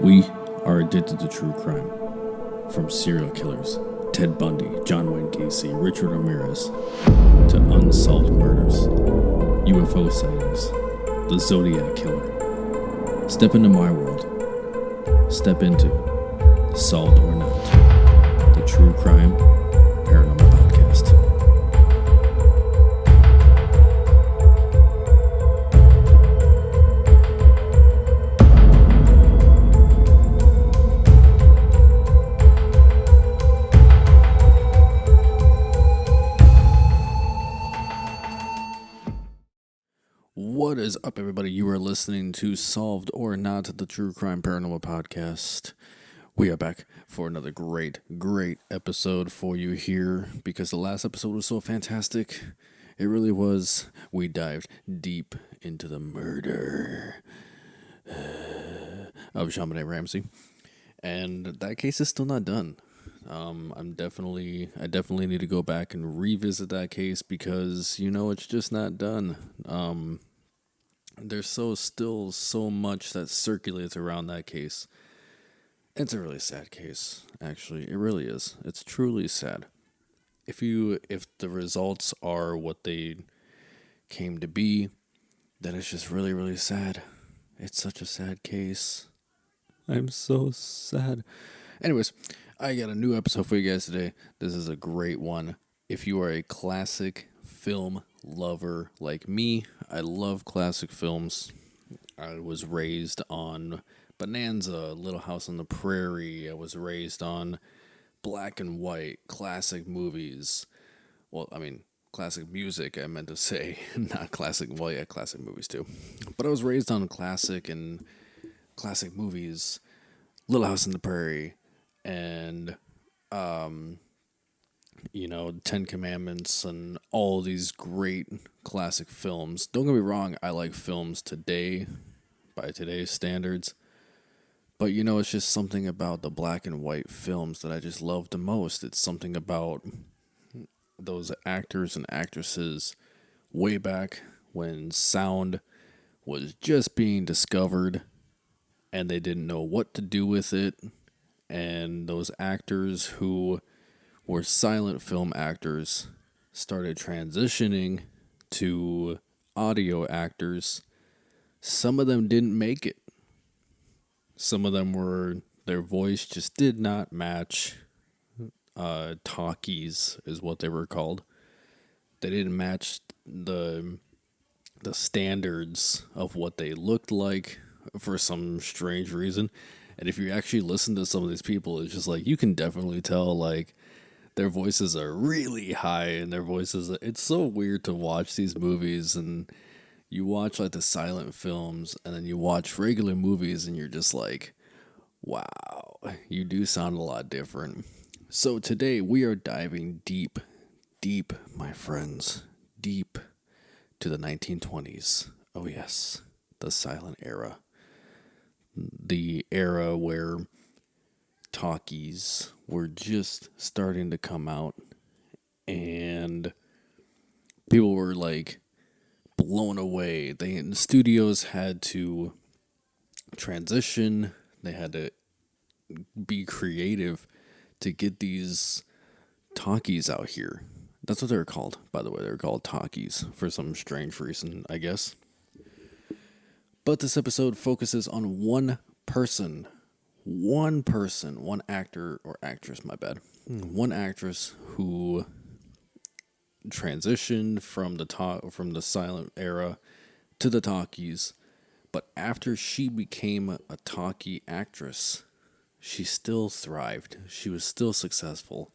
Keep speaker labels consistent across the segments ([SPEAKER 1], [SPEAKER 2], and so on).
[SPEAKER 1] We are addicted to true crime. From serial killers, Ted Bundy, John Wayne Gacy, Richard Ramirez, to unsolved murders, UFO sightings, the Zodiac Killer. Step into my world. Step into Solved or Not, the True Crime Paranormal Podcast. What is up, everybody? You are listening to Solved or Not, the True Crime Paranormal Podcast. We are back for another great episode for you here because the last episode was so fantastic. It really was. We dived deep into the murder of JonBenet Ramsey, and that case is still not done. I definitely need to go back and revisit that case because, it's just not done. There's still so much that circulates around that case. It's a really sad case, actually. It really is. It's truly sad. If the results are what they came to be, then it's just really, really sad. It's such a sad case. I'm so sad. Anyways, I got a new episode for you guys today. This is a great one. If you are a classic film lover like me, I love classic films. I was raised on Bonanza, Little House on the Prairie. I was raised on black and white classic movies. Well, classic music, I meant to say, not classic. Well, yeah, classic movies too. But I was raised on classic movies, Little House on the Prairie, and Ten Commandments and all these great classic films. Don't get me wrong, I like films today, by today's standards. But it's just something about the black and white films that I just love the most. It's something about those actors and actresses way back when sound was just being discovered and they didn't know what to do with it. And those actors who were silent film actors started transitioning to audio actors. Some of them didn't make it. Some of them their voice just did not match. Talkies is what they were called. They didn't match the standards of what they looked like for some strange reason. And if you actually listen to some of these people, it's just like, you can definitely tell, like, their voices are really high, and it's so weird to watch these movies, and you watch, like, the silent films, and then you watch regular movies, and you're just like, wow, you do sound a lot different. So today, we are diving deep, my friends, deep to the 1920s. Oh yes, the silent era. The era where talkies were just starting to come out and people were like blown away. The studios had to transition. They had to be creative to get these talkies out here. That's what they were called, by the way. They were called talkies for some strange reason, I guess. But this episode focuses on one actor or actress, my bad. One actress who transitioned from the silent era to the talkies, but after she became a talkie actress, she still thrived. She was still successful.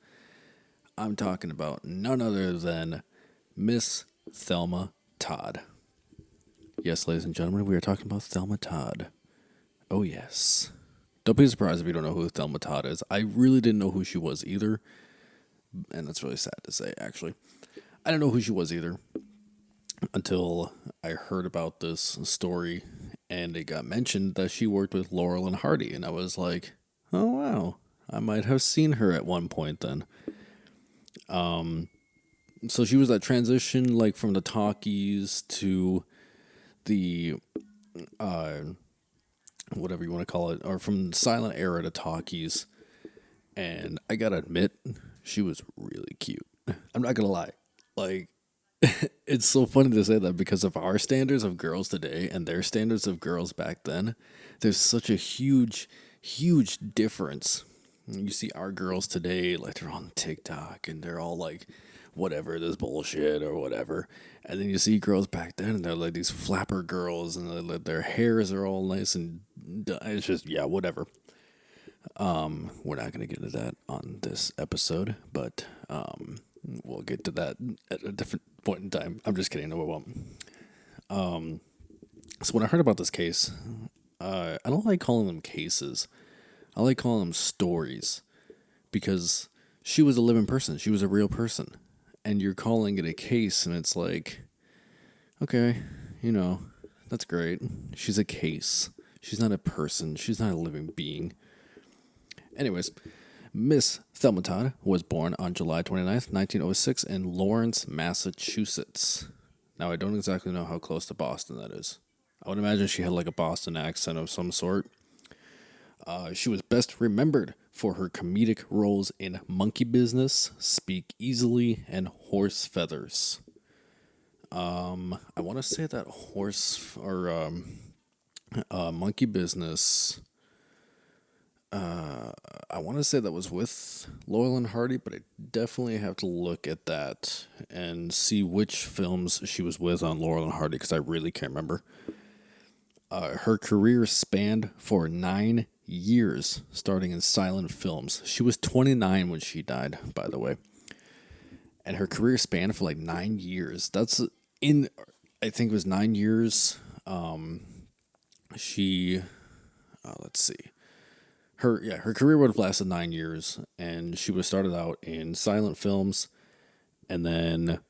[SPEAKER 1] I'm talking about none other than Miss Thelma Todd. Yes, ladies and gentlemen, we are talking about Thelma Todd. Oh, yes. Don't be surprised if you don't know who Thelma Todd is. I really didn't know who she was either. And that's really sad to say, actually. I didn't know who she was either until I heard about this story and it got mentioned that she worked with Laurel and Hardy. And I was like, oh, wow. I might have seen her at one point then. So she was that transition, like, from the talkies to the whatever you want to call it, or from silent era to talkies. And I gotta admit, she was really cute. I'm not gonna lie. Like, it's so funny to say that because of our standards of girls today and their standards of girls back then. There's such a huge difference. You see our girls today, like they're on TikTok and they're all like, whatever, this bullshit or whatever. And then you see girls back then and they're like these flapper girls and their hairs are all nice and it's just, yeah, whatever. We're not going to get into that on this episode, but we'll get to that at a different point in time. I'm just kidding. No, we won't. So when I heard about this case, I don't like calling them cases. I like calling them stories because she was a living person. She was a real person. And you're calling it a case, and it's like, okay, that's great. She's a case. She's not a person. She's not a living being. Anyways, Miss Thelma Todd was born on July 29th, 1906 in Lawrence, Massachusetts. Now, I don't exactly know how close to Boston that is. I would imagine she had like a Boston accent of some sort. She was best remembered for her comedic roles in Monkey Business, Speak Easily, and Horse Feathers. I want to say that Monkey Business. I want to say that was with Laurel and Hardy, but I definitely have to look at that and see which films she was with on Laurel and Hardy because I really can't remember. Her career spanned for 9 years, starting in silent films. She was 29 when she died, by the way. And her career spanned for like 9 years. I think it was 9 years. Let's see. Her career would have lasted 9 years, and she was started out in silent films, and then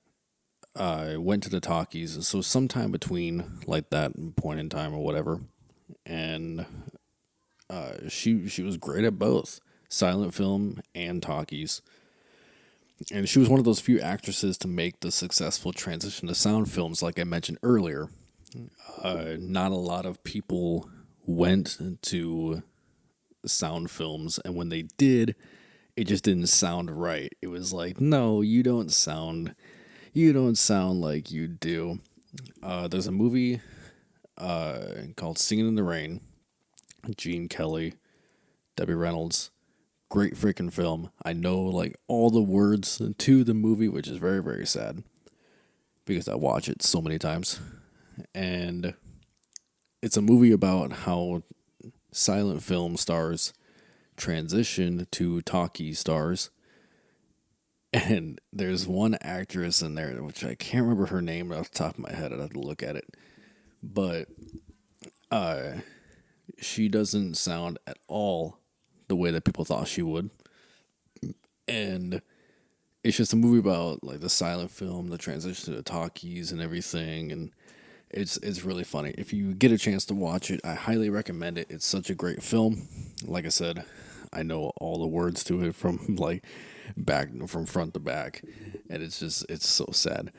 [SPEAKER 1] went to the talkies. So sometime between like that point in time or whatever, and she was great at both silent film and talkies. And she was one of those few actresses to make the successful transition to sound films, like I mentioned earlier. Not a lot of people went to sound films, and when they did, it just didn't sound right. It was like, no, you don't sound like you do. There's a movie called Singing in the Rain. Gene Kelly, Debbie Reynolds, great freaking film. I know like all the words to the movie, which is very, very sad because I watch it so many times. And it's a movie about how silent film stars transitioned to talkie stars. And there's one actress in there, which I can't remember her name off the top of my head. I'd have to look at it. But she doesn't sound at all the way that people thought she would. And it's just a movie about like the silent film, the transition to the talkies and everything, and it's really funny. If you get a chance to watch it, I highly recommend it. It's such a great film. Like I said, I know all the words to it from like from front to back, and it's so sad.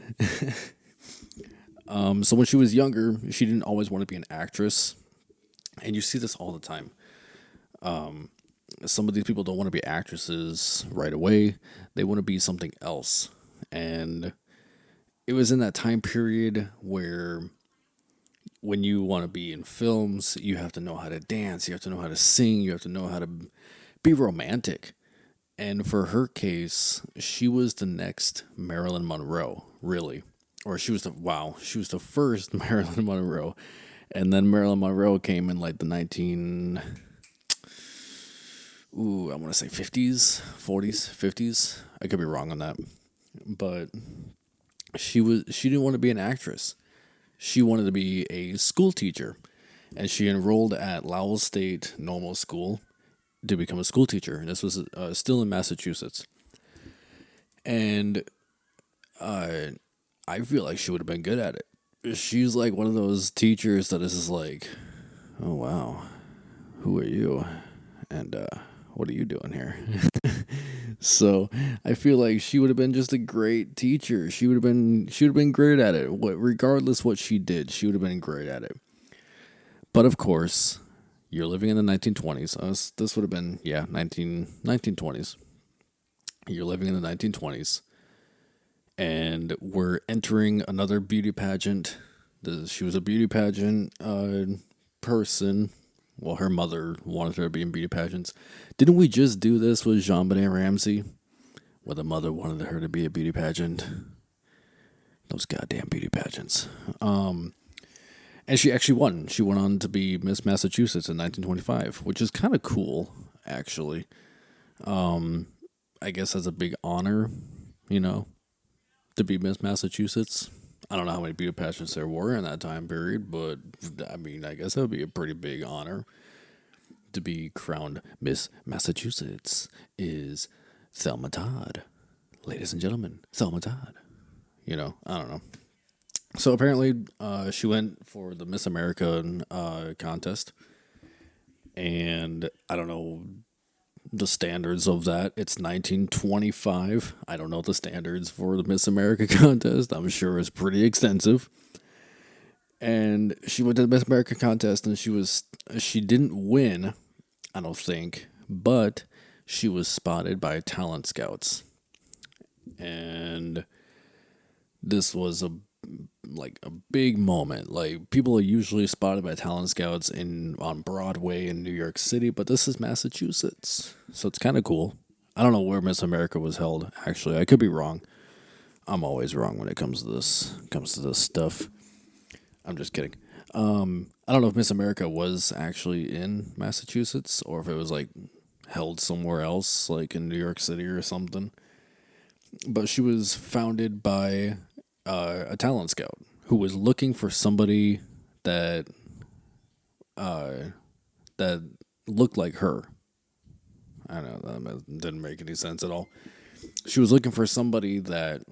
[SPEAKER 1] So when she was younger, she didn't always want to be an actress, and you see this all the time. Some of these people don't want to be actresses right away. They want to be something else. And it was in that time period where when you want to be in films, you have to know how to dance, you have to know how to sing, you have to know how to be romantic. And for her case, she was the next Marilyn Monroe, really. Or she was the first Marilyn Monroe. And then Marilyn Monroe came in like the I want to say 50s, 40s, 50s. I could be wrong on that. But she didn't want to be an actress. She wanted to be a school teacher. And she enrolled at Lowell State Normal School to become a school teacher. This was still in Massachusetts. And I feel like she would have been good at it. She's like one of those teachers that is just like, oh wow, who are you? And what are you doing here? So I feel like she would have been just a great teacher. She would have been great at it. Regardless what she did, she would have been great at it. But of course, You're living in the 1920s. This would have been, yeah, 1920s. You're living in the 1920s, and we're entering another beauty pageant. She was a beauty pageant person. Well, her mother wanted her to be in beauty pageants. Didn't we just do this with Jean Benet Ramsey? Where the mother wanted her to be a beauty pageant. Those goddamn beauty pageants. And she actually won. She went on to be Miss Massachusetts in 1925, which is kind of cool, actually. I guess that's a big honor, you know, to be Miss Massachusetts. I don't know how many beauty pageants there were in that time period, but I mean, I guess that would be a pretty big honor to be crowned Miss Massachusetts is Thelma Todd. Ladies and gentlemen, Thelma Todd. I don't know. So apparently, she went for the Miss America contest, and I don't know the standards of that. It's 1925. I don't know the standards for the Miss America contest. I'm sure it's pretty extensive. And she went to the Miss America contest, and she didn't win, I don't think, but she was spotted by talent scouts, and this was a big moment. Like, people are usually spotted by talent scouts on Broadway in New York City, but this is Massachusetts, so it's kind of cool. I don't know where Miss America was held. Actually, I could be wrong. I'm always wrong when it comes to this stuff. I'm just kidding. I don't know if Miss America was actually in Massachusetts or if it was like held somewhere else, like in New York City or something. But she was founded by a talent scout who was looking for somebody that that looked like her. I don't know, that didn't make any sense at all. She was looking for somebody that,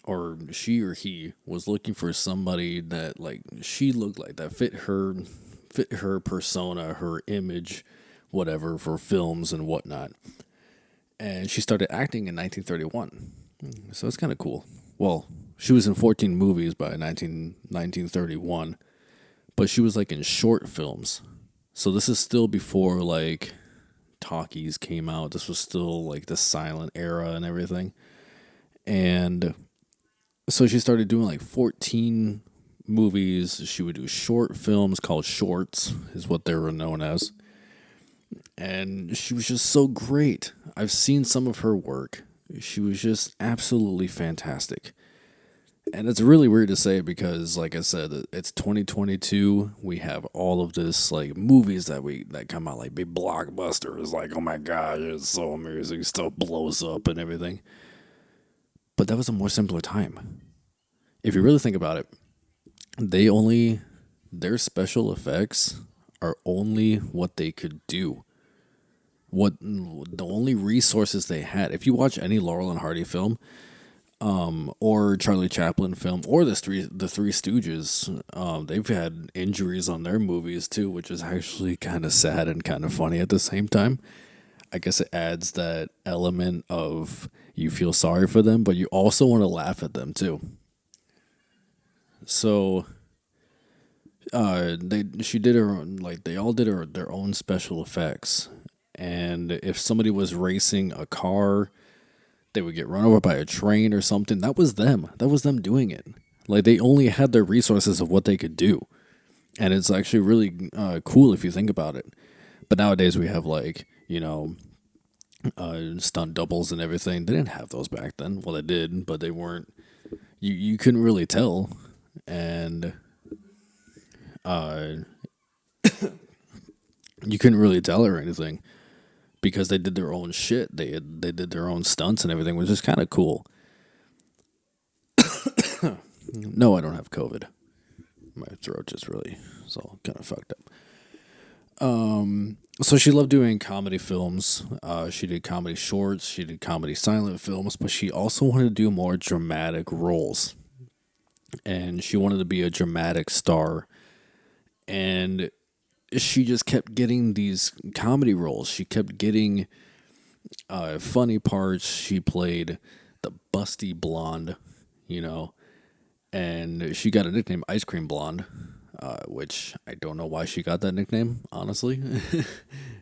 [SPEAKER 1] or she or he was looking for somebody that like she looked like, that fit her persona, her image, whatever, for films and whatnot. And she started acting in 1931. So it's kind of cool. Well, she was in 14 movies by 1931, but she was like in short films. So this is still before like talkies came out. This was still like the silent era and everything. And so she started doing like 14 movies. She would do short films called shorts, is what they were known as. And she was just so great. I've seen some of her work. She was just absolutely fantastic. And it's really weird to say because, like I said, it's 2022. We have all of this like movies that come out like big blockbusters. Like, oh my gosh, it's so amazing. Stuff blows up and everything. But that was a more simpler time. If you really think about it, their special effects are only what they could do. What the only resources they had. If you watch any Laurel and Hardy film, or Charlie Chaplin film, or the Three Stooges, they've had injuries on their movies too, which is actually kind of sad and kind of funny at the same time. I guess it adds that element of you feel sorry for them, but you also want to laugh at them too. So, she did her own, like they all did their own special effects, and if somebody was racing a car, they would get run over by a train or something. That was them. That was them doing it. Like they only had their resources of what they could do, and it's actually really cool if you think about it. But nowadays we have like stunt doubles and everything. They didn't have those back then. Well, they did, but they weren't. You couldn't really tell, and you couldn't really tell or anything because they did their own shit. They did their own stunts and everything, which is kind of cool. No, I don't have COVID. My throat just really is all kind of fucked up. So she loved doing comedy films. She did comedy shorts. She did comedy silent films, but she also wanted to do more dramatic roles. And she wanted to be a dramatic star. And she just kept getting these comedy roles. She kept getting funny parts. She played the busty blonde, and she got a nickname, Ice Cream Blonde. which I don't know why she got that nickname, honestly.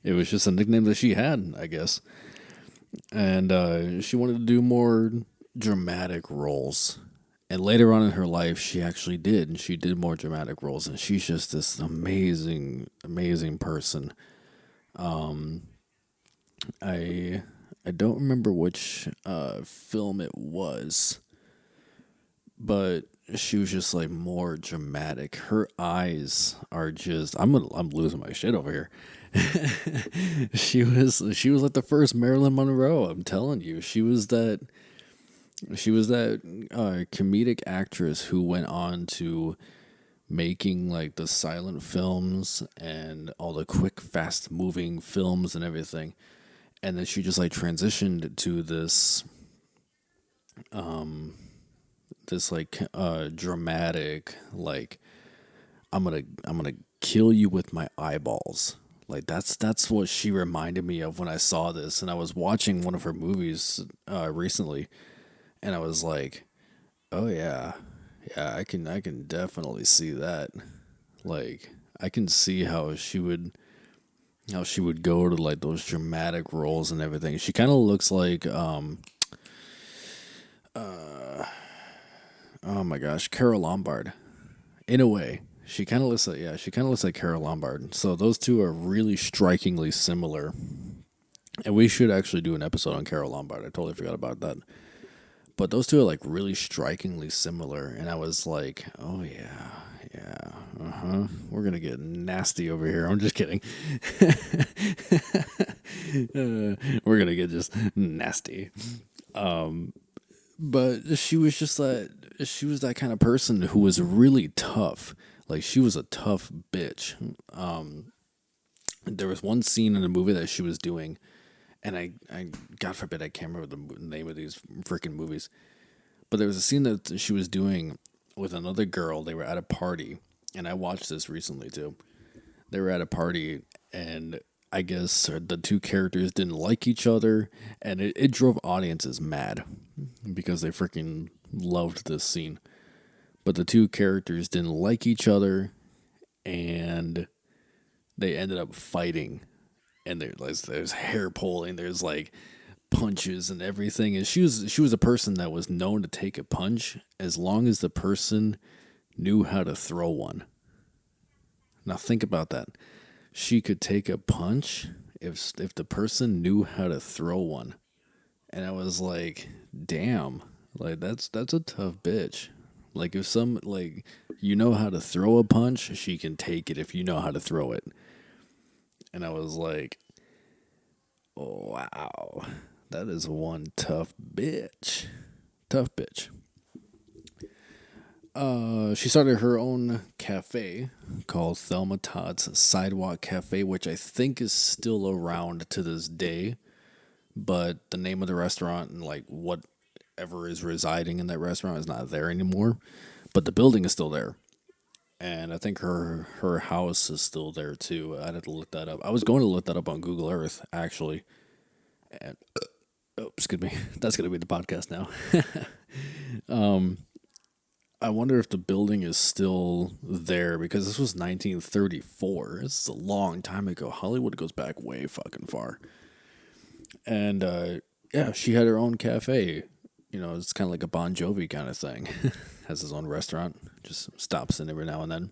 [SPEAKER 1] It was just a nickname that she had, I guess. And she wanted to do more dramatic roles. And later on in her life, she actually did, and she did more dramatic roles. And she's just this amazing, amazing person. I I don't remember which film it was, but she was just like more dramatic. Her eyes are just I'm losing my shit over here. She was like the first Marilyn Monroe. I'm telling you, she was that comedic actress who went on to making like the silent films and all the quick, fast moving films and everything. And then she just like transitioned to this like dramatic like I'm gonna kill you with my eyeballs. Like that's what she reminded me of when I saw this, and I was watching one of her movies recently, and I was like, oh yeah, yeah, I can definitely see that. Like I can see how she would go to like those dramatic roles and everything. She kind of looks like oh my gosh, Carol Lombard in a way. She kind of looks like Carol Lombard. So those two are really strikingly similar. And we should actually do an episode on Carol Lombard. I totally forgot about that. But those two are like really strikingly similar, and I was like, "Oh yeah, yeah, we're gonna get nasty over here." I'm just kidding. We're gonna get just nasty. But she was that kind of person who was really tough. Like she was a tough bitch. There was one scene in the movie that she was doing, and I God forbid I can't remember the name of these freaking movies. But there was a scene that she was doing with another girl. They were at a party, and I watched this recently too. They were at a party, and I guess the two characters didn't like each other, and it drove audiences mad because they freaking loved this scene. But the two characters didn't like each other, and they ended up fighting. And there's hair pulling, there's like punches and everything. And she was a person that was known to take a punch as long as the person knew how to throw one. Now think about that. She could take a punch if the person knew how to throw one. And I was like, damn, like that's a tough bitch. Like if some like you know how to throw a punch, she can take it if you know how to throw it. And I was like, wow, that is one tough bitch. Tough bitch. She started her own cafe called Thelma Todd's Sidewalk Cafe, which I think is still around to this day. But the name of the restaurant and like whatever is residing in that restaurant is not there anymore. But the building is still there. And I think her house is still there too. I'd have to look that up. I was going to look that up on Google Earth actually. And oh, excuse me, that's gonna be the podcast now. I wonder if the building is still there because this was 1934. This is a long time ago. Hollywood goes back way fucking far. And yeah, she had her own cafe. You know, it's kind of like a Bon Jovi kind of thing. Has his own restaurant. Just stops in every now and then.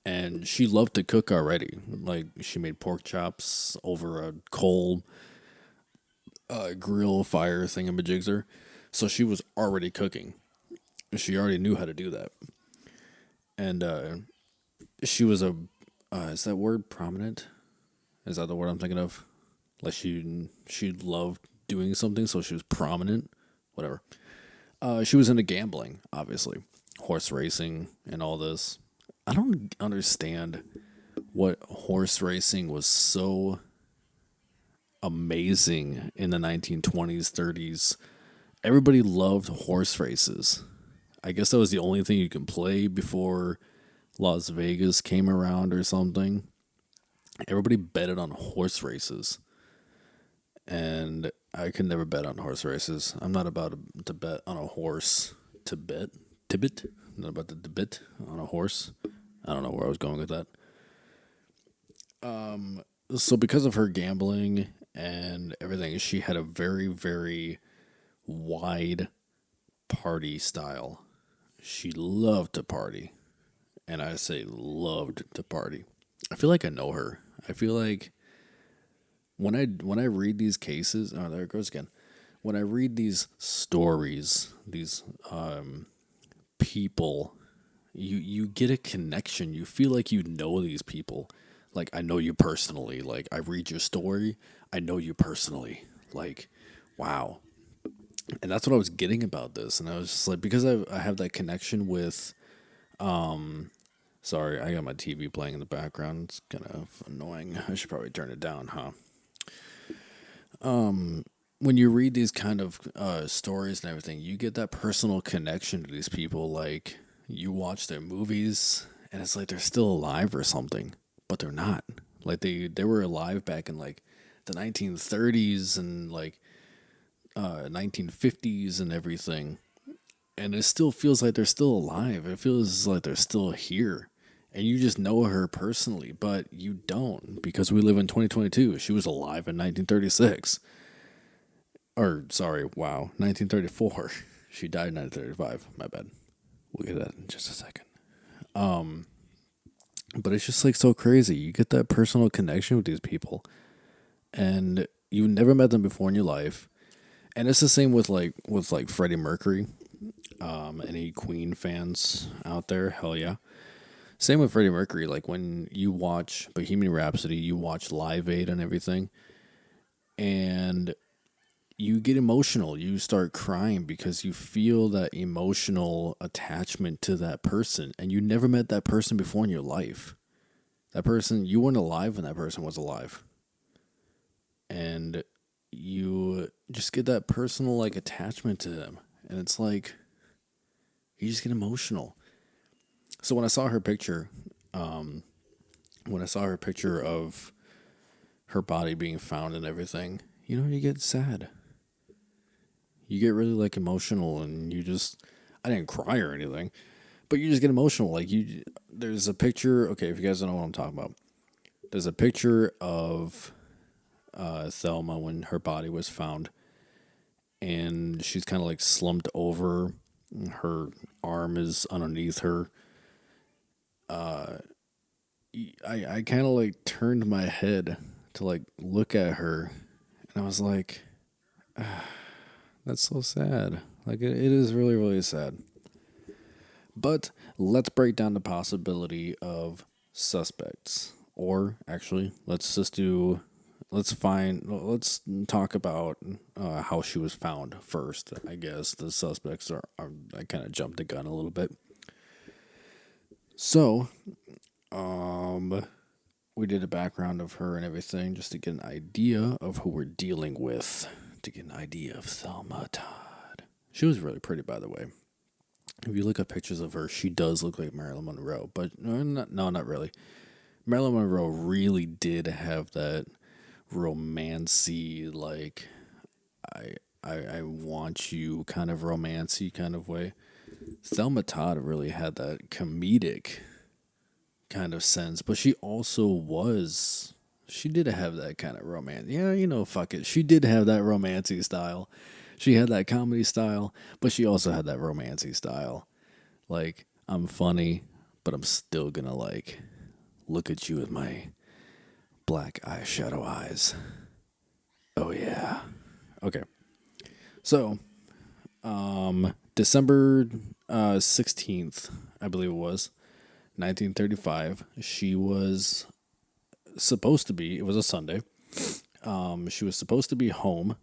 [SPEAKER 1] And she loved to cook already. Like she made pork chops over a coal grill fire thingamajigger. So she was already cooking. She already knew how to do that. And she was is that word prominent? Is that the word I'm thinking of? Like she loved doing something, so she was prominent. Whatever. She was into gambling, obviously, horse racing and all this. I don't understand what horse racing was so amazing in the 1920s, 30s. Everybody loved horse races. I guess that was the only thing you can play before Las Vegas came around or something. Everybody betted on horse races. And I could never bet on horse races. I'm not about to bet on a horse to bet. Tibbet? I'm not about to bet on a horse. I don't know where I was going with that. So because of her gambling and everything, she had a very, very wide party style. She loved to party, and I say loved to party. I feel like I know her. I feel like when I read these cases, oh, there it goes again. When I read these stories, these people, you get a connection. You feel like you know these people. Like I know you personally. Like I read your story, I know you personally. Like, wow. And that's what I was getting about this, and I was just like, because I have that connection with. Sorry, I got my TV playing in the background. It's kind of annoying. I should probably turn it down, huh? When you read these kind of stories and everything, you get that personal connection to these people. Like you watch their movies, and it's like they're still alive or something, but they're not. Like they were alive back in like the 1930s and like 1950s and everything, and it still feels like they're still alive. It feels like they're still here. And you just know her personally, but you don't because we live in 2022. She was alive in 1936. Or, sorry, wow, 1934. She died in 1935. My bad. We'll get that in just a second. But it's just like so crazy. You get that personal connection with these people, and you never met them before in your life. And it's the same with like Freddie Mercury. Any Queen fans out there? Hell yeah. Same with Freddie Mercury. Like when you watch Bohemian Rhapsody, you watch Live Aid and everything, and you get emotional. You start crying because you feel that emotional attachment to that person, and you never met that person before in your life. That person, you weren't alive when that person was alive, and you just get that personal like attachment to them, and it's like you just get emotional. So when I saw her picture of her body being found and everything, you get sad. You get really like emotional, and I didn't cry or anything, but you just get emotional. Like there's a picture. Okay, if you guys don't know what I'm talking about, there's a picture of Thelma when her body was found, and she's kind of like slumped over. Her arm is underneath her. I kind of like turned my head to like look at her, and I was like, that's so sad. Like it is really, really sad. But let's break down the possibility of suspects. Or actually, let's talk about how she was found first. I guess the suspects I kind of jumped the gun a little bit. So, we did a background of her and everything just to get an idea of who we're dealing with, to get an idea of Thelma Todd. She was really pretty, by the way. If you look at pictures of her, she does look like Marilyn Monroe, but not really. Marilyn Monroe really did have that romancy, like I want you kind of romancy kind of way. Thelma Todd really had that comedic kind of sense, but she did have that kind of romance. Yeah, fuck it. She did have that romancy style. She had that comedy style, but she also had that romancy style. Like, I'm funny, but I'm still gonna like look at you with my black eyeshadow eyes. Oh yeah. Okay. So, December 16th, I believe it was, 1935, she was supposed to be, it was a Sunday. She was supposed to be home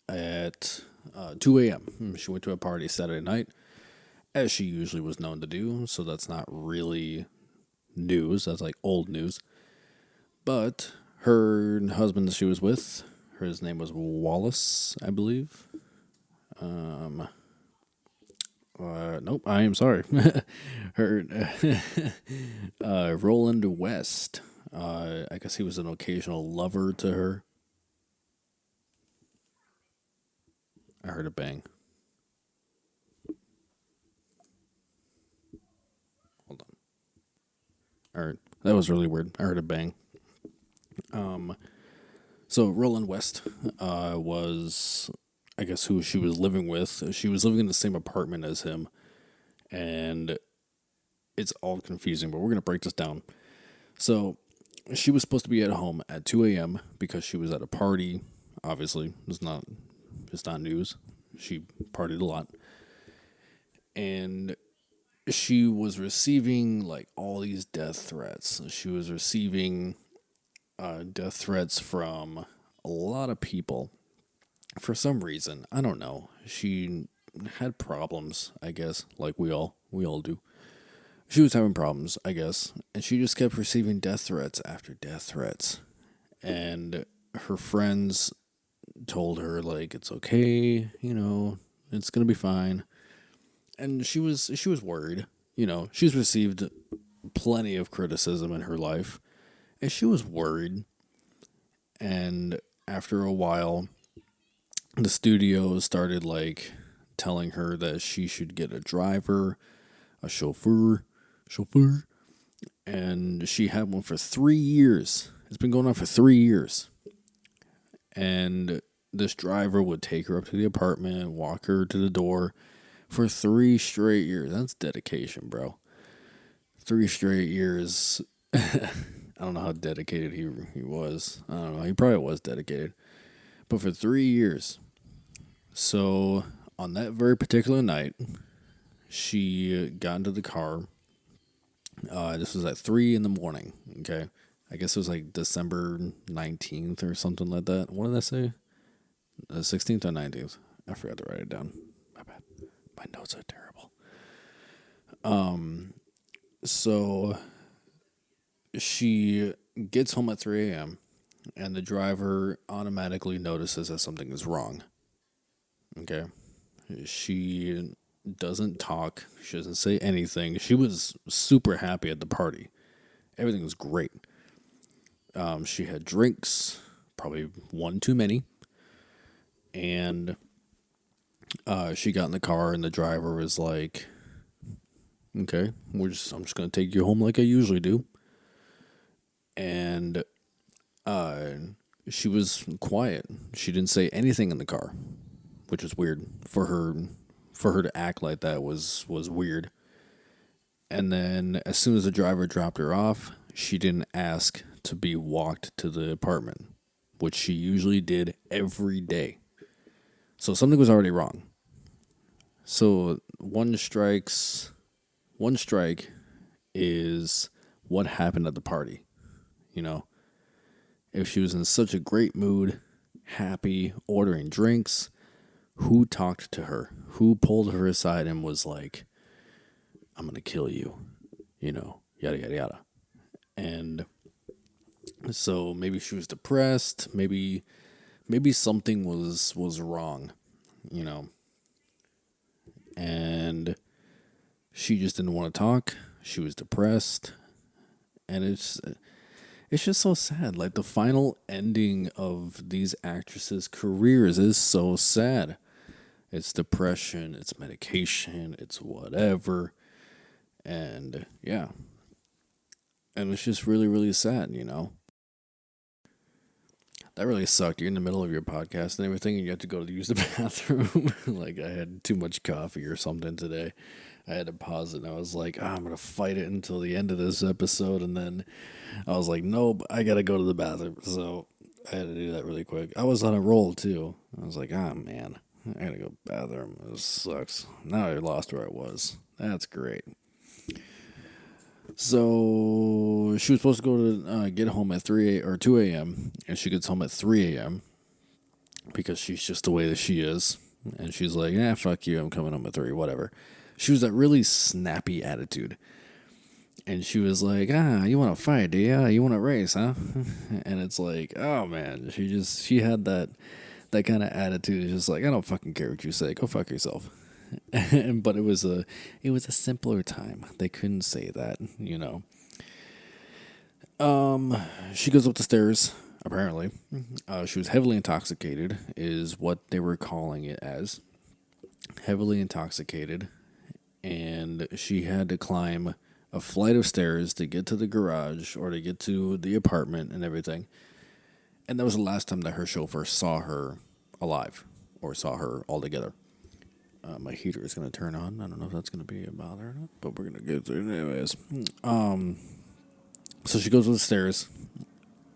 [SPEAKER 1] at 2 a.m. She went to a party Saturday night, as she usually was known to do, so that's not really news. That's like old news. But her husband that she was with, his name was Wallace, I believe. Nope, I am sorry. Her Roland West. I guess he was an occasional lover to her. I heard a bang. Hold on. Or that was really weird. I heard a bang. So Roland West was, I guess, who she was living with. She was living in the same apartment as him, and it's all confusing. But we're gonna break this down. So she was supposed to be at home at 2 a.m. because she was at a party. Obviously, it's not news. She partied a lot, and she was receiving like all these death threats. She was receiving death threats from a lot of people for some reason. I don't know. She had problems, I guess, like we all do. She was having problems, I guess, and she just kept receiving death threats after death threats. And her friends told her like it's okay, it's going to be fine. And she was worried. She's received plenty of criticism in her life, and she was worried. And after a while, the studio started like telling her that she should get a driver, a chauffeur, and she had one for 3 years. It's been going on for 3 years. And this driver would take her up to the apartment, walk her to the door for 3 straight years. That's dedication, bro. 3 straight years. I don't know how dedicated he was. I don't know. He probably was dedicated. But for 3 years. So on that very particular night, she got into the car. This was at 3 in the morning. Okay. I guess it was like December 19th or something like that. What did I say? 16th or 19th? I forgot to write it down. My bad. My notes are terrible. So she gets home at 3 a.m. and the driver automatically notices that something is wrong. Okay. She doesn't talk. She doesn't say anything. She was super happy at the party. Everything was great. She had drinks, probably one too many. And she got in the car and the driver was like, okay, I'm just going to take you home like I usually do. And she was quiet. She didn't say anything in the car, which was weird for her to act like that was weird. And then as soon as the driver dropped her off, she didn't ask to be walked to the apartment, which she usually did every day. So something was already wrong. So one strike is what happened at the party. If she was in such a great mood, happy, ordering drinks, who talked to her? Who pulled her aside and was like, I'm going to kill you, yada, yada, yada. And so maybe she was depressed. Maybe something was wrong, and she just didn't want to talk. She was depressed. And it's just so sad. Like the final ending of these actresses' careers is so sad. It's depression, it's medication, it's whatever. And yeah. And it's just really, really sad, That really sucked. You're in the middle of your podcast and everything, and you have to go to use the bathroom. Like I had too much coffee or something today. I had to pause it, and I was like, I'm going to fight it until the end of this episode. And then I was like, nope, I got to go to the bathroom. So I had to do that really quick. I was on a roll, too. I was like, man, I got to go to the bathroom. This sucks. Now I lost where I was. That's great. So she was supposed to go to get home at 2 a.m. and she gets home at 3 a.m. because she's just the way that she is. And she's like, fuck you, I'm coming home at 3, whatever. She was that really snappy attitude. And she was like, you want to fight, do you? You want to race, huh? And it's like, oh man, she had that kind of attitude. It's just like, I don't fucking care what you say. Go fuck yourself. But it was a simpler time. They couldn't say that, She goes up the stairs, apparently. She was heavily intoxicated, is what they were calling it as. Heavily intoxicated. And she had to climb a flight of stairs to get to the garage or to get to the apartment and everything. And that was the last time that her chauffeur saw her alive or saw her altogether. My heater is going to turn on. I don't know if that's going to be a bother or not, but we're going to get through it anyways. So she goes up the stairs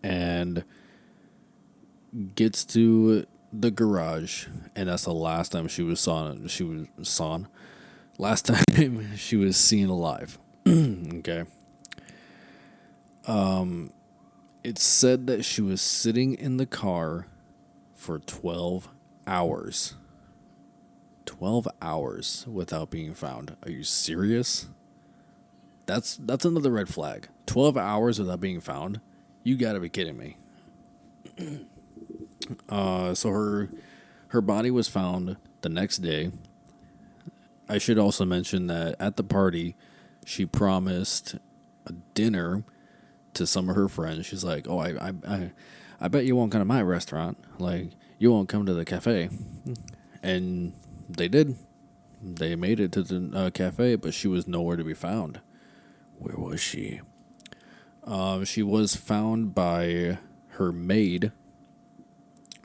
[SPEAKER 1] and gets to the garage, and that's the last time she was saw. Last time she was seen alive. Okay. It said that she was sitting in the car for 12 hours. 12 hours without being found. Are you serious? That's another red flag. 12 hours without being found? You gotta be kidding me. So her body was found the next day. I should also mention that at the party, she promised a dinner to some of her friends. She's like, "Oh, I bet you won't come to my restaurant. Like, you won't come to the cafe." And they did. They made it to the cafe, but she was nowhere to be found. Where was she? She was found by her maid,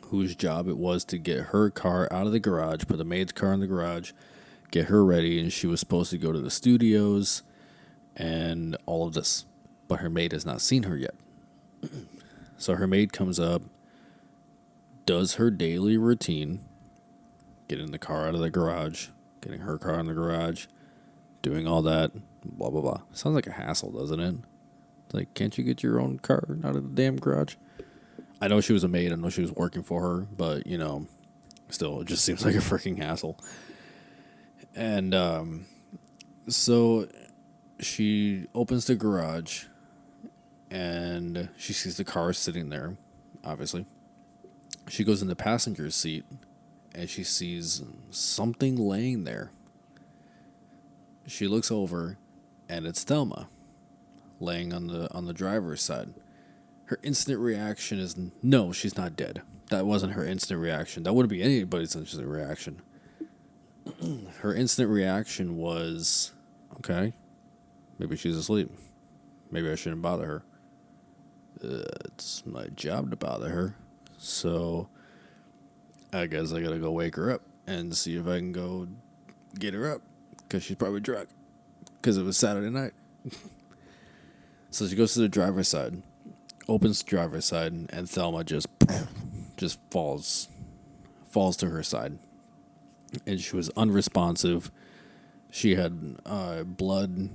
[SPEAKER 1] whose job it was to get her car out of the garage, put the maid's car in the garage, get her ready, and she was supposed to go to the studios and all of this. But her maid has not seen her yet. So her maid comes up, does her daily routine, getting the car out of the garage, getting her car in the garage, doing all that, blah, blah, blah. Sounds like a hassle, doesn't it? Like, can't you get your own car out of the damn garage? I know she was a maid. I know she was working for her. But, still, it just seems like a freaking hassle. And so she opens the garage, and she sees the car sitting there, obviously. She goes in the passenger seat, and she sees something laying there. She looks over, and it's Thelma, laying on the driver's side. Her instant reaction is, no, she's not dead. That wasn't her instant reaction. That wouldn't be anybody's instant reaction. Her instant reaction was, okay, maybe she's asleep. Maybe I shouldn't bother her. It's my job to bother her. So I guess I gotta go wake her up and see if I can go get her up, because she's probably drunk, because it was Saturday night. So she goes to the driver's side, opens the driver's side, and Thelma just falls to her side. And she was unresponsive. She had blood,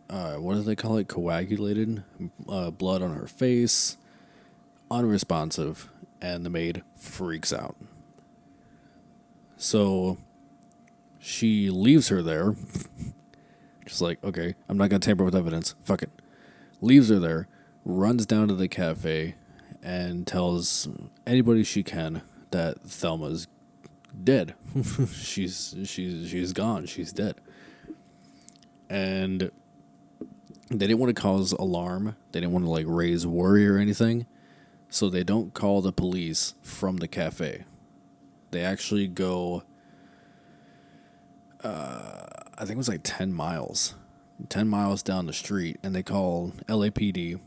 [SPEAKER 1] what do they call it? Coagulated blood on her face. Unresponsive. And the maid freaks out. So she leaves her there. Just like, okay, I'm not going to tamper with evidence. Fuck it. Leaves her there. Runs down to the cafe and tells anybody she can that Thelma's dead. she's gone. She's dead. And they didn't want to cause alarm. They didn't want to raise worry or anything. So they don't call the police from the cafe. They actually go, I think it was 10 miles. 10 miles down the street, and they call LAPD.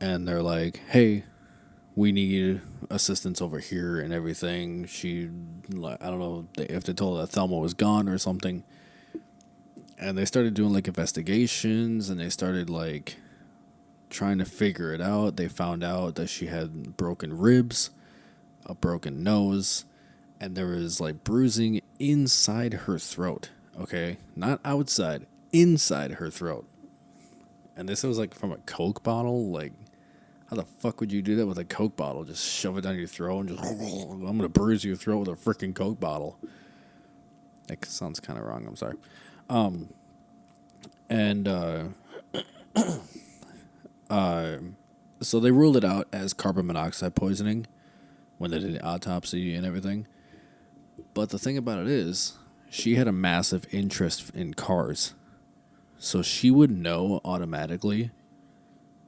[SPEAKER 1] And they're like, hey, we need assistance over here and everything. I don't know if they told her that Thelma was gone or something. And they started doing investigations, and they started trying to figure it out. They found out that she had broken ribs, a broken nose, and there was bruising inside her throat. Okay, not outside, inside her throat. And this was from a Coke bottle. How the fuck would you do that with a Coke bottle? Just shove it down your throat and just, I'm going to bruise your throat with a freaking Coke bottle. That sounds kind of wrong. I'm sorry. So they ruled it out as carbon monoxide poisoning when they did the autopsy and everything. But the thing about it is, she had a massive interest in cars. So she would know automatically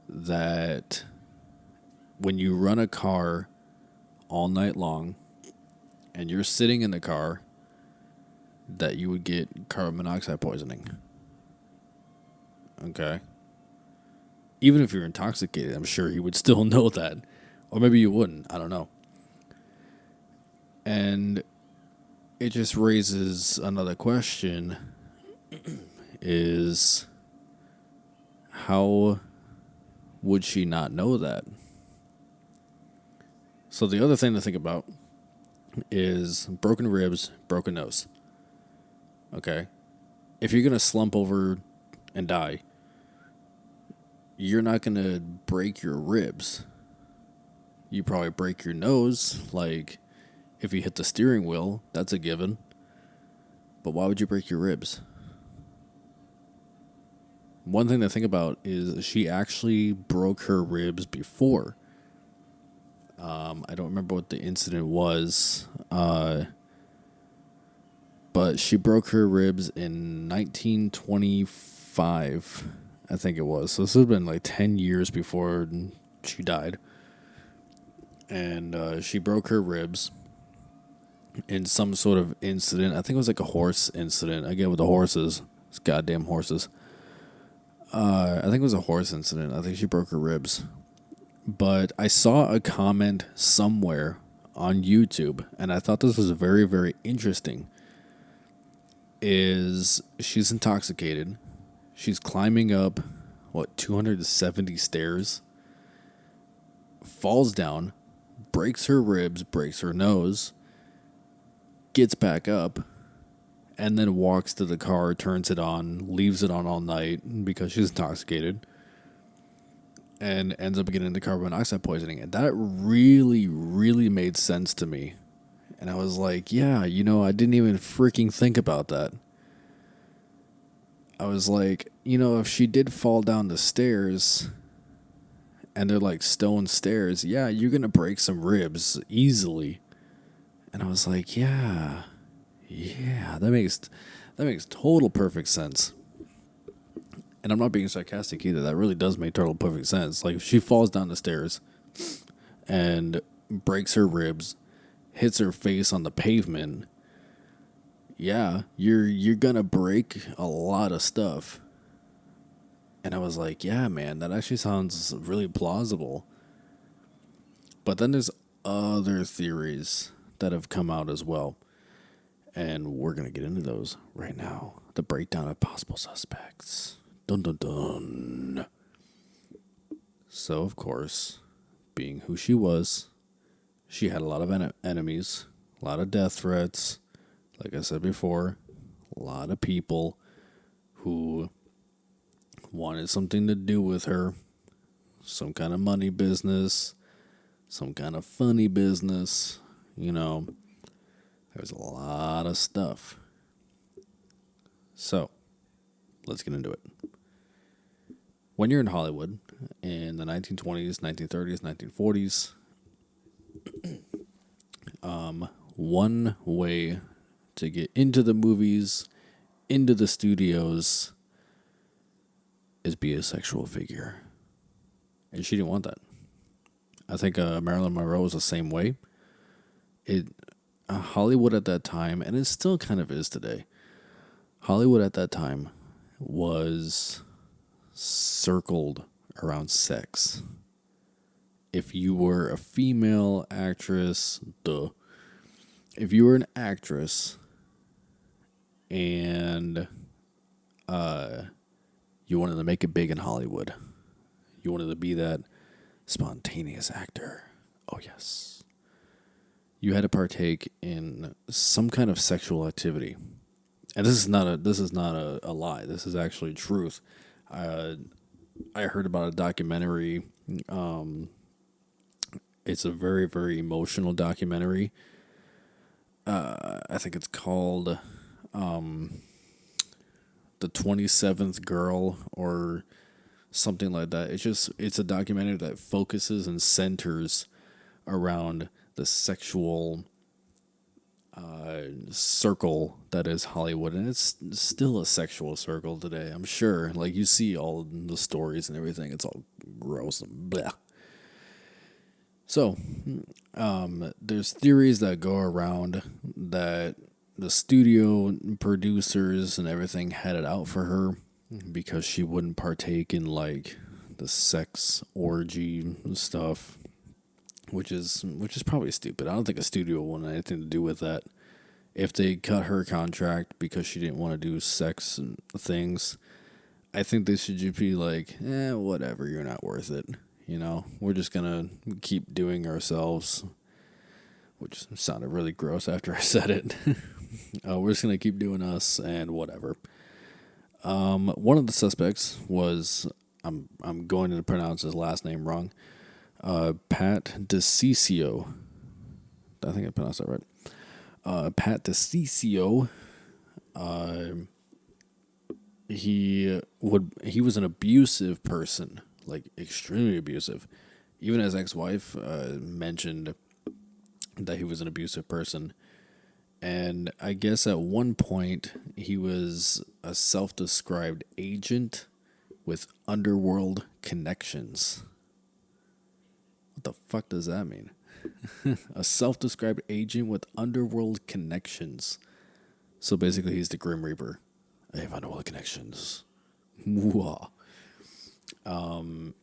[SPEAKER 1] that when you run a car all night long and you're sitting in the car, that you would get carbon monoxide poisoning. Okay. Even if you're intoxicated, I'm sure you would still know that. Or maybe you wouldn't. I don't know. And it just raises another question is how would she not know that? So the other thing to think about is broken ribs, broken nose. Okay? If you're going to slump over and die, you're not going to break your ribs. You probably break your nose, like if you hit the steering wheel, that's a given. But why would you break your ribs? One thing to think about is she actually broke her ribs before. I don't remember what the incident was, but she broke her ribs in 1925, I think it was. So this has been like 10 years before she died. And she broke her ribs in some sort of incident. I think it was like a horse incident. Again, with the horses. It's goddamn horses. I think it was a horse incident. I think she broke her ribs. But I saw a comment somewhere on YouTube, and I thought this was very, very interesting. Is she's intoxicated. She's climbing up, 270 stairs. Falls down, breaks her ribs, breaks her nose, gets back up, and then walks to the car, turns it on, leaves it on all night because she's intoxicated, and ends up getting into carbon monoxide poisoning. And that really, really made sense to me. And I was like, yeah, I didn't even freaking think about that. I was like, if she did fall down the stairs, and they're like stone stairs, yeah, you're going to break some ribs easily. And I was like, yeah, that makes total perfect sense. And I'm not being sarcastic either. That really does make total perfect sense. Like if she falls down the stairs and breaks her ribs, hits her face on the pavement, yeah, you're gonna break a lot of stuff. And I was like, yeah, man, that actually sounds really plausible. But then there's other theories that have come out as well. And we're going to get into those right now. The breakdown of possible suspects. Dun dun dun. So, of course, being who she was, she had a lot of enemies, a lot of death threats. Like I said before, a lot of people who wanted something to do with her. Some kind of money business, some kind of funny business, There's a lot of stuff. So, let's get into it. When you're in Hollywood in the 1920s, 1930s, 1940s, one way to get into the movies, into the studios, is be a sexual figure. And she didn't want that. I think Marilyn Monroe was the same way. Hollywood at that time, and it still kind of is today, Hollywood at that time was circled around sex. If you were a female actress, if you were an actress and you wanted to make it big in Hollywood, you wanted to be that spontaneous actor. Oh, yes. You had to partake in some kind of sexual activity. And this is not a lie. This is actually truth. I heard about a documentary. It's a very, very emotional documentary. I think it's called The 27th Girl or something like that. It's a documentary that focuses and centers around the sexual circle that is Hollywood, and it's still a sexual circle today, I'm sure. Like, you see all the stories and everything, it's all gross and blah. So, there's theories that go around that the studio producers and everything had it out for her, because she wouldn't partake in like the sex orgy stuff, which is probably stupid. I don't think a studio wanted anything to do with that. If they cut her contract because she didn't want to do sex and things, I think they should just be like, whatever, you're not worth it. We're just gonna keep doing ourselves, which sounded really gross after I said it. We're just gonna keep doing us and whatever. One of the suspects was I'm going to pronounce his last name wrong. Pat DeCiccio. I think I pronounced that right. Pat DeCiccio. He was an abusive person, like extremely abusive. Even his ex-wife mentioned that he was an abusive person. And I guess at one point he was a self-described agent with underworld connections. What the fuck does that mean? A self-described agent with underworld connections. So basically he's the Grim Reaper. I have underworld connections. Whoa. And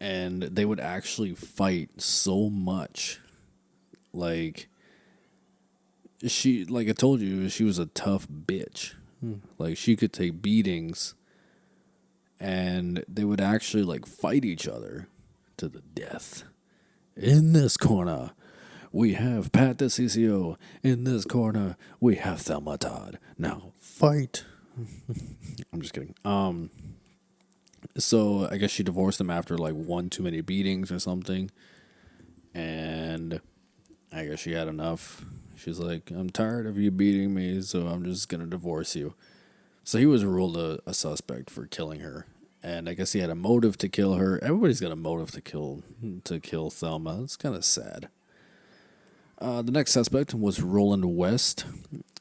[SPEAKER 1] they would actually fight so much. Like I told you, she was a tough bitch. Like, she could take beatings, and they would actually, like, fight each other to the death. In this corner, we have Pat DeCiccio. In this corner, we have Thelma Todd. Now, fight. I'm just kidding. So, I guess she divorced him after, like, one too many beatings or something. And I guess she had enough. She's like, I'm tired of you beating me, so I'm just going to divorce you. So he was ruled a suspect for killing her. And I guess he had a motive to kill her. Everybody's got a motive to kill Thelma. It's kind of sad. The next suspect was Roland West.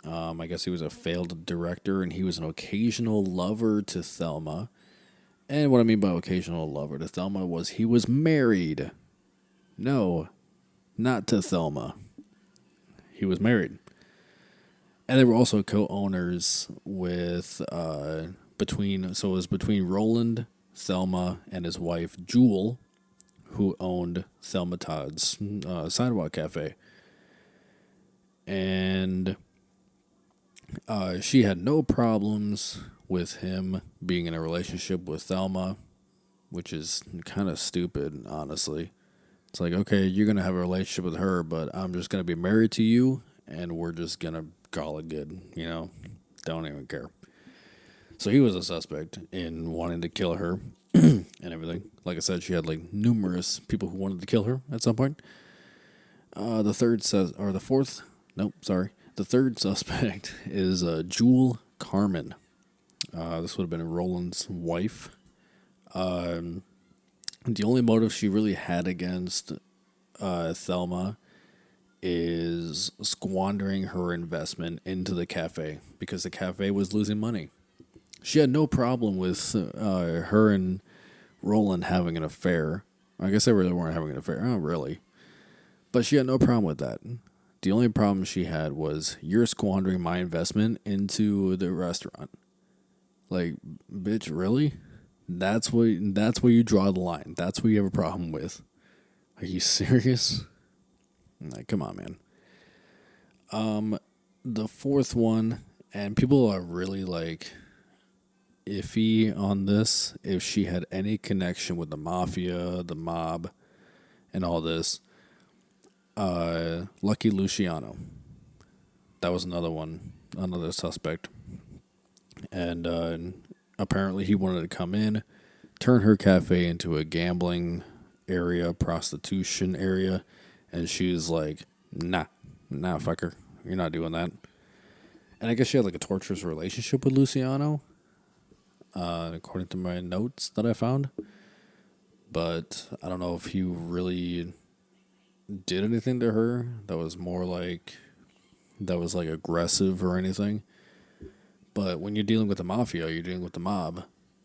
[SPEAKER 1] I guess he was a failed director, and he was an occasional lover to Thelma. And what I mean by occasional lover to Thelma was he was married. No, not to Thelma. He was married. And they were also co-owners with, it was between Roland, Thelma, and his wife, Jewel, who owned Thelma Todd's Sidewalk Cafe. And she had no problems with him being in a relationship with Thelma, which is kind of stupid, honestly. It's like, okay, you're going to have a relationship with her, but I'm just going to be married to you, and we're just going to call it good, Don't even care. So he was a suspect in wanting to kill her and everything. Like I said, she had, like, numerous people who wanted to kill her at some point. The third suspect is Jewel Carmen. This would have been Roland's wife. The only motive she really had against Thelma is squandering her investment into the cafe because the cafe was losing money. She had no problem with her and Roland having an affair. I guess they really weren't having an affair. Oh, really? But she had no problem with that. The only problem she had was, you're squandering my investment into the restaurant. Like, bitch, really? That's where you draw the line. That's what you have a problem with. Are you serious? Like, come on, man. The fourth one, and people are really like iffy on this, if she had any connection with the mafia, the mob, and all this. Lucky Luciano. That was another suspect. And apparently he wanted to come in, turn her cafe into a gambling area, prostitution area, and she's like, nah, fucker, you're not doing that. And I guess she had like a torturous relationship with Luciano, according to my notes that I found. But I don't know if he really did anything to her that was aggressive or anything. But when you're dealing with the mafia, you're dealing with the mob.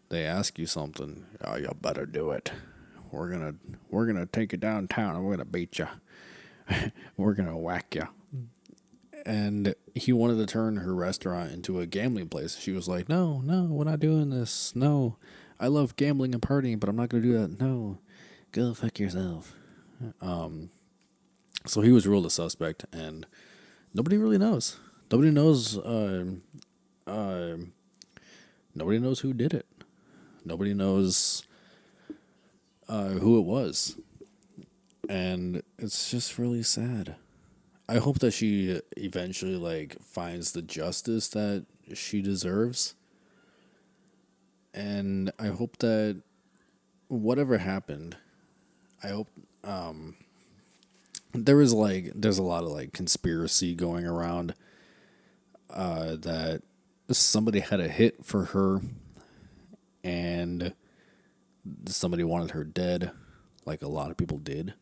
[SPEAKER 1] They ask you something. Oh, you better do it. We're gonna take you downtown and we're gonna beat you. We're gonna whack you. and he wanted to turn her restaurant into a gambling place. She was like, "No, no, we're not doing this. No, I love gambling and partying, but I'm not going to do that. No, go fuck yourself." So he was ruled a suspect, and nobody really knows. Nobody knows. Uh, Nobody knows who did it. Nobody knows who it was, and it's just really sad. I hope that she eventually like finds the justice that she deserves, and I hope that whatever happened, I hope there's a lot of like conspiracy going around that somebody had a hit for her and somebody wanted her dead, like a lot of people did.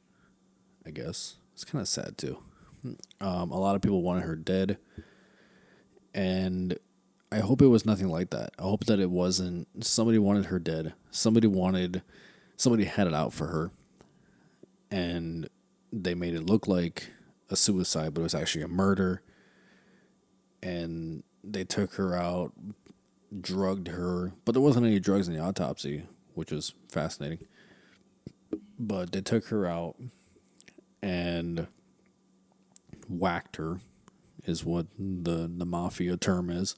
[SPEAKER 1] I guess it's kind of sad too. A lot of people wanted her dead, and I hope it was nothing like that. I hope that it wasn't somebody wanted her dead. Somebody had it out for her, and they made it look like a suicide, but it was actually a murder. And they took her out, drugged her, but there wasn't any drugs in the autopsy, which was fascinating. But they took her out and whacked her, is what the mafia term is.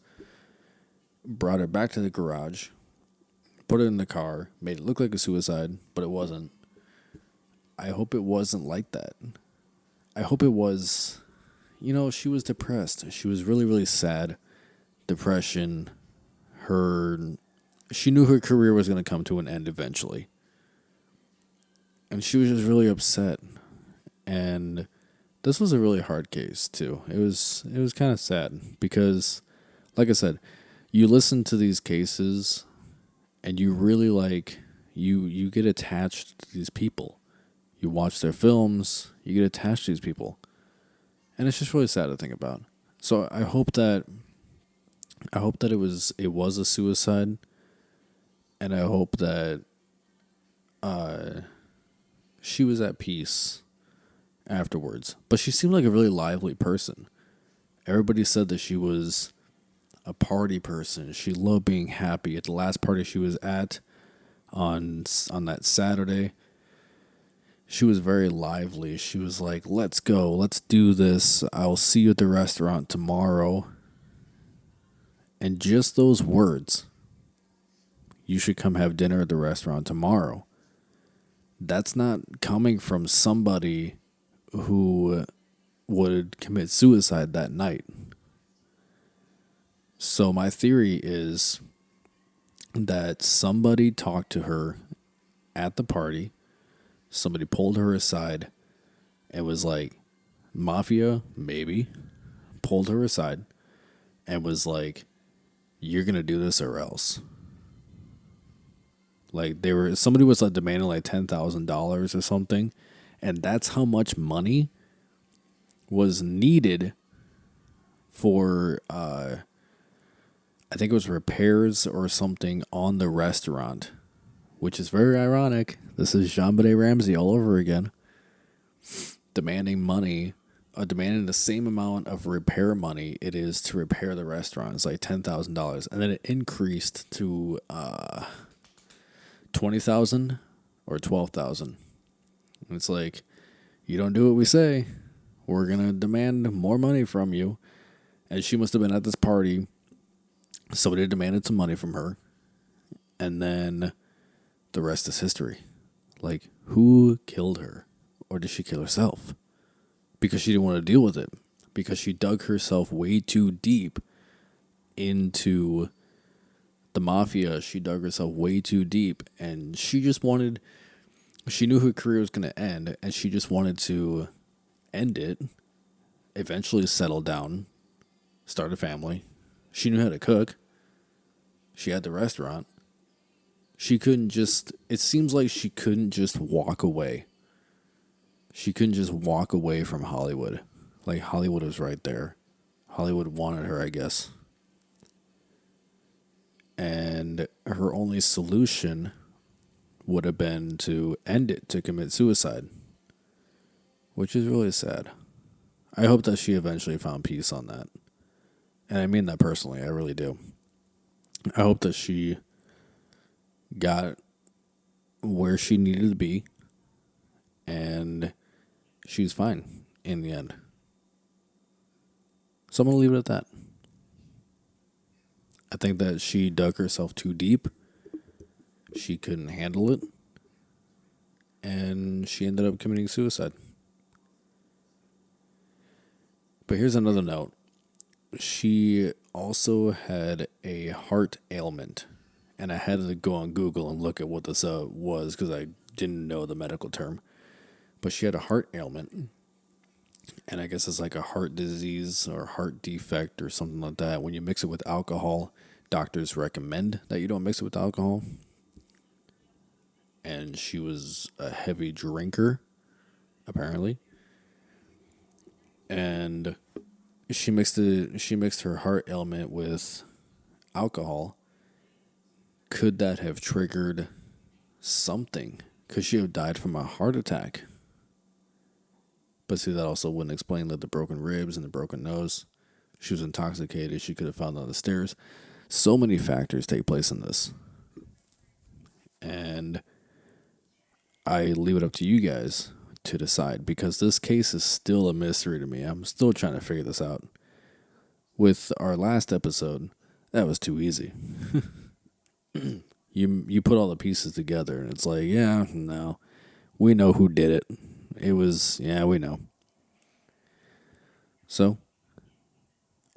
[SPEAKER 1] Brought her back to the garage, put her in the car, made it look like a suicide, but it wasn't. I hope it wasn't like that. I hope it was, she was depressed. She was really, really sad. Depression. She knew her career was going to come to an end eventually. And she was just really upset. And this was a really hard case too. It was kind of sad because, like I said, you listen to these cases and you really you get attached to these people. You watch their films, you get attached to these people. And it's just really sad to think about. So I hope that it was a suicide, and I hope that she was at peace afterwards. But she seemed like a really lively person. Everybody said that she was a party person. She loved being happy. At the last party she was at on that Saturday, she was very lively. She was like, "Let's go. Let's do this. I'll see you at the restaurant tomorrow." And just those words, "You should come have dinner at the restaurant tomorrow," that's not coming from somebody who would commit suicide that night. So my theory is that somebody talked to her at the party. Somebody pulled her aside and was like, "Mafia, maybe," pulled her aside and was like, "You're going to do this or else." Like somebody was like demanding like $10,000 or something. And that's how much money was needed for, I think it was repairs or something on the restaurant, which is very ironic. This is JonBenet Ramsey all over again, demanding money, demanding the same amount of repair money it is to repair the restaurant. It's like $10,000, and then it increased to $20,000 or $12,000. And it's like, you don't do what we say, we're gonna demand more money from you. And she must have been at this party. Somebody demanded some money from her, and then the rest is history. Like, who killed her? Or did she kill herself? Because she didn't want to deal with it. Because she dug herself way too deep into the mafia. She dug herself way too deep. And she knew her career was going to end. And she just wanted to end it. Eventually settle down. Start a family. She knew how to cook. She had the restaurant. It seems like she couldn't just walk away. She couldn't just walk away from Hollywood. Like, Hollywood was right there. Hollywood wanted her, I guess. And her only solution would have been to end it, to commit suicide. Which is really sad. I hope that she eventually found peace on that. And I mean that personally, I really do. I hope that she got where she needed to be and she's fine in the end. So I'm going to leave it at that. I think that she dug herself too deep. She couldn't handle it. And she ended up committing suicide. But here's another note. She also had a heart ailment. And I had to go on Google and look at what this was because I didn't know the medical term. But she had a heart ailment. And I guess it's like a heart disease or heart defect or something like that. When you mix it with alcohol, doctors recommend that you don't mix it with alcohol. And she was a heavy drinker, apparently. And she mixed her heart ailment with alcohol. Could that have triggered something? Could she have died from a heart attack? But see, that also wouldn't explain the broken ribs and the broken nose. She was intoxicated. She could have fallen down the stairs. So many factors take place in this. And I leave it up to you guys to decide because this case is still a mystery to me. I'm still trying to figure this out. With our last episode, that was too easy. You put all the pieces together and it's like, yeah, no, we know who did it. It was, yeah, we know. So,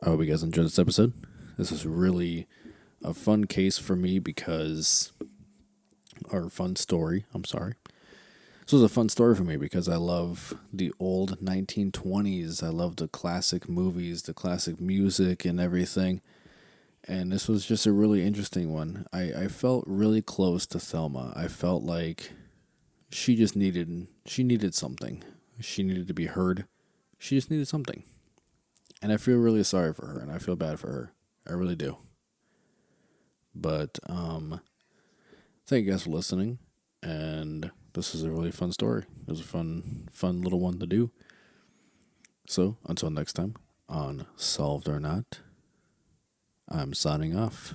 [SPEAKER 1] I hope you guys enjoyed this episode. This is really a fun case for me or fun story, I'm sorry. This was a fun story for me because I love the old 1920s. I love the classic movies, the classic music and everything. And this was just a really interesting one. I felt really close to Thelma. I felt like she needed something. She needed to be heard. She just needed something. And I feel really sorry for her and I feel bad for her. I really do. But thank you guys for listening. And this is a really fun story. It was a fun little one to do. So until next time on Solved or Not, I'm signing off.